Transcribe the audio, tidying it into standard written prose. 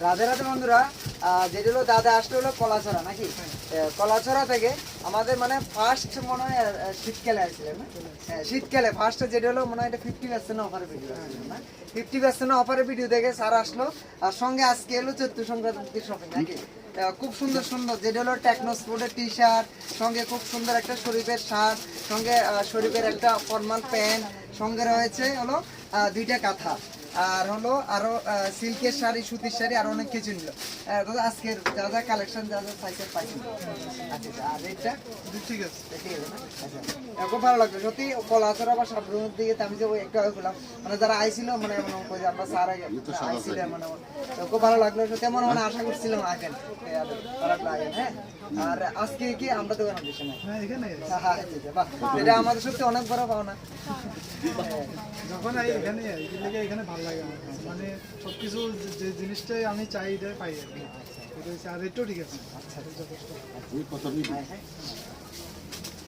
রাধে রাধে বন্ধুরা, যেটা হলো দাদা আসলে হলো কলাছড়া নাকি, কলাছড়া থেকে আমাদের মানে ফার্স্ট মনে হয় শীতকালে আসছিলেন না? হ্যাঁ, শীতকালে ফার্স্ট যেটা হলো মনে হয় এটা 50% অফারের ভিডিও না, 50% অফারের ভিডিও দেখে স্যার আসলো। আর সঙ্গে আজকে এলো চৈত্র সংক্রান্তির শপিং নাকি, খুব সুন্দর সুন্দর যেটা হলো টেকনো স্পোর্টের টি শার্ট, সঙ্গে খুব সুন্দর একটা শরীফের শার্ট, সঙ্গে শরীফের একটা ফর্মাল প্যান্ট, সঙ্গে রয়েছে হলো 2টা কাঁথা, আর হলো আরো সিল্কের শাড়ি, সুতির শাড়ি, আর অনেক কিছু নিল। আজকের যা যা কালেকশন যা যা সাইজের পাইছি। আচ্ছা, আর রেটটা ঠিক আছে, ঠিক আছে না? আচ্ছা, খুব ভালো লাগলো সত্যি। কলাছড়া বা সাবরুমের দিকে আমি যে একটু আগে বললাম, মানে যারা আইছিল মানে আমরা স্যার আইছিলেন মানে খুব ভালো লাগলো সত্যি। এমন মানে আশা করছিলাম আগেন খারাপ লাগে। হ্যাঁ, আর আজকে কি আমরা দোকান দিচ্ছি না, এটা আমাদের সত্যি অনেক বড় পাওনা। যখন এখানে এখানে ভালো লাগে আমার কাছে। মানে সবকিছু যে জিনিসটাই আমি চাই এটা পাই আর কি। আর রেটও ঠিক আছে। আচ্ছা, যথেষ্ট। আচ্ছা।